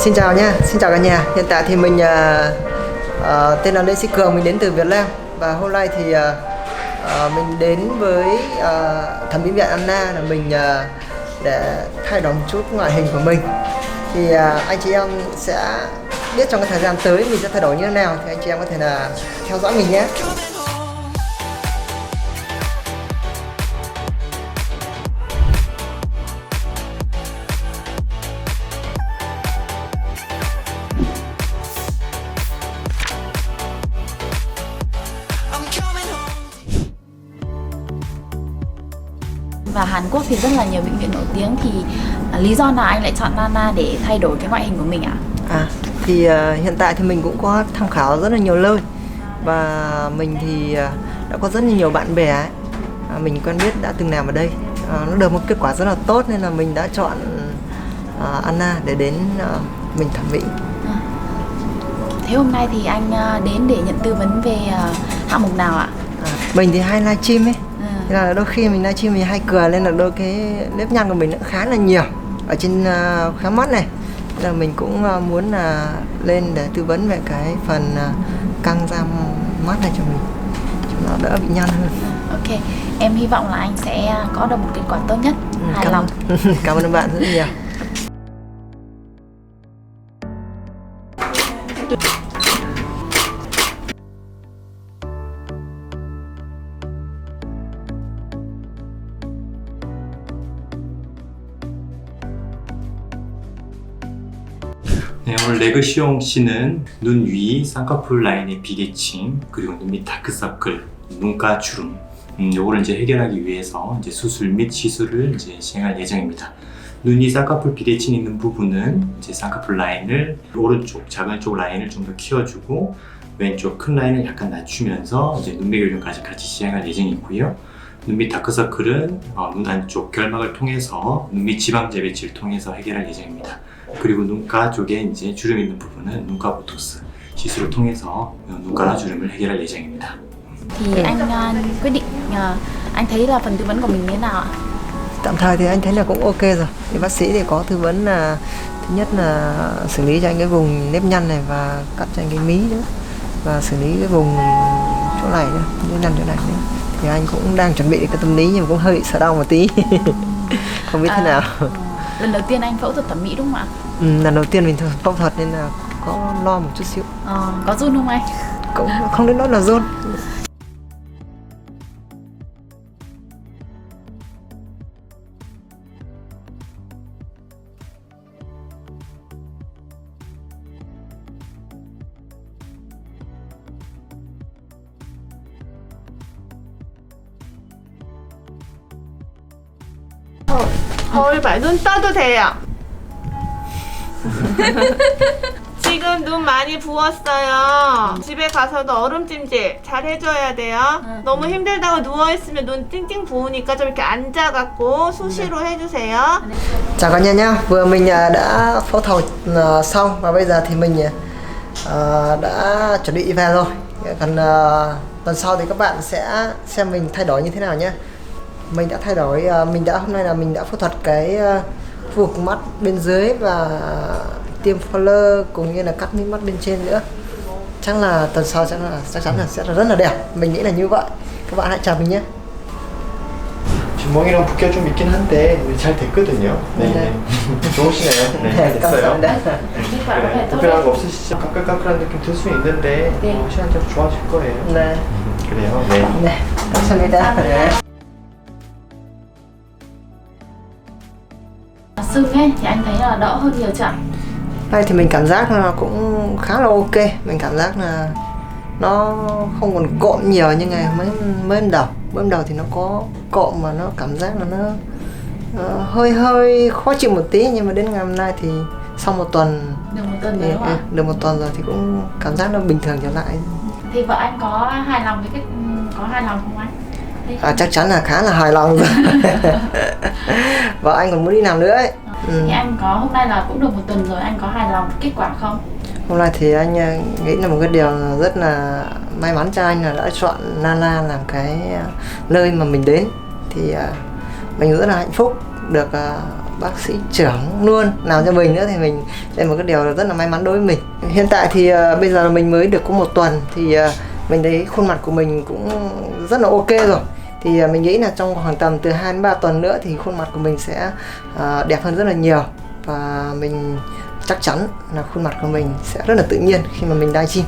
Xin chào nha, xin chào cả nhà. Hiện tại thì mình tên là Lê Sĩ Cường, mình đến từ Việt Nam. Và hôm nay thì mình đến với thẩm mỹ viện Anna là mình để thay đổi một chút ngoại hình của mình. Thì anh chị em sẽ biết trong cái thời gian tới mình sẽ thay đổi như thế nào, thì anh chị em có thể là theo dõi mình nhé. Và Hàn Quốc thì rất là nhiều bệnh viện nổi tiếng, thì lý do nào anh lại chọn Nana để thay đổi cái ngoại hình của mình ạ? Thì hiện tại thì mình cũng có tham khảo rất là nhiều nơi, và mình thì đã có rất là nhiều bạn bè ấy, mình quen biết đã từng làm ở đây, nó được một kết quả rất là tốt nên là mình đã chọn Anna để đến mình thẩm mỹ. Thế hôm nay thì anh đến để nhận tư vấn về hạng mục nào ạ? Mình thì hay livestream ấy, thế là đôi khi mình livestream mình hay cười lên là đôi cái nếp nhăn của mình cũng khá là nhiều ở trên khóe mắt này. Thế là mình cũng muốn lên để tư vấn về cái phần căng da mắt này cho mình, cho nó đỡ bị nhăn hơn. Ok, em hy vọng là anh sẽ có được một kết quả tốt nhất, hài lòng. Cảm ơn bạn rất nhiều. 네, 오늘 레그시옹 씨는 눈 위 쌍꺼풀 라인의 비대칭, 그리고 눈 밑 다크서클, 눈가 주름, 요거를 이제 해결하기 위해서 이제 수술 및 시술을 이제 시행할 예정입니다. 눈 위 쌍꺼풀 비대칭 있는 부분은 이제 쌍꺼풀 라인을 오른쪽 작은 쪽 라인을 좀 더 키워주고 왼쪽 큰 라인을 약간 낮추면서 이제 눈매 교정까지 같이 시행할 예정이고요. 눈 밑 다크서클은 눈 안쪽 결막을 통해서 눈 밑 지방 재배치를 통해서 해결할 예정입니다. 그리고 눈가 쪽에 이제 주름 있는 부분은 눈가 보톡스 시술을 통해서 눈가 주름을 해결할 예정입니다. Thì anh quyết định, anh thấy là phần tư vấn của mình như thế nào ạ? Tạm thời thì anh thấy là cũng ok rồi. Thì bác sĩ thì có tư vấn là thứ nhất là xử lý cho anh cái vùng nếp nhăn này và cắt cho anh cái mí nữa, và xử lý cái vùng chỗ này nữa, cái nhăn chỗ này nữa. Thì anh cũng đang chuẩn bị cái tâm lý nhưng mà cũng hơi bị sợ đau một tí. Không biết thế nào. Lần đầu tiên anh phẫu thuật thẩm mỹ đúng không ạ? Lần đầu tiên mình phẫu thuật nên là có lo một chút xíu. Có run không anh? Cũng không đến nỗi là run. 거울 봐. 눈 떠도 돼요. 지금 눈 많이 부었어요. 집에 가서도 얼음찜질 잘 해줘야 돼요. 너무 힘들다고 누워있으면 눈 띵띵 부으니까 좀 이렇게 앉아갖고 수시로 해주세요. Chào cả nhà nhá. Vừa mình đã phẫu thuật xong và bây giờ thì mình đã chuẩn bị về rồi. Còn tuần sau thì các bạn sẽ xem mình thay đổi như thế nào nhé. Mình đã thay đổi, hôm nay là mình đã phẫu thuật cái khu vực mắt bên dưới và tiêm filler cũng như là cắt mí mắt bên trên nữa. Chắc là tuần sau chắc chắn là sẽ rất là đẹp. Mình nghĩ là như vậy. Các bạn hãy chào mình nhé. 주먹이랑 붓기가 좀 있긴 한데 잘 됐거든요. 네. 좋으시네요. 네, 됐어요. 네, 특별한 거 없으시죠? 까끌까끌한 느낌 들 수 있는데 시간 좀 좋아질 거예요. 네. 그래요. 네. 네. 감사합니다. 네. Sưng ấy thì anh thấy là đỡ hơn nhiều chưa ạ? Đây thì mình cảm giác là cũng khá là ok. Mình cảm giác là nó không còn cộm nhiều như ngày mới hôm đầu. Mới hôm đầu thì nó có cộm mà nó cảm giác là nó hơi khó chịu một tí, nhưng mà đến ngày hôm nay thì sau một tuần, được một tuần rồi thì cũng cảm giác nó bình thường trở lại. Thì vợ anh có hài lòng với có hài lòng không anh? Chắc chắn là khá là hài lòng rồi. Và anh còn muốn đi làm nữa ấy. Thì anh có, hôm nay là cũng được một tuần rồi, anh có hài lòng kết quả không? Hôm nay thì anh nghĩ là một cái điều rất là may mắn cho anh là đã chọn Nana làm cái nơi mà mình đến. Thì mình rất là hạnh phúc được bác sĩ trưởng luôn làm cho mình nữa, thì mình đây là một cái điều rất là may mắn đối với mình. Hiện tại thì bây giờ là mình mới được có 1 tuần thì mình thấy khuôn mặt của mình cũng rất là ok rồi. Thì mình nghĩ là trong khoảng tầm từ 2 đến 3 tuần nữa thì khuôn mặt của mình sẽ đẹp hơn rất là nhiều, và mình chắc chắn là khuôn mặt của mình sẽ rất là tự nhiên khi mà mình đai chin.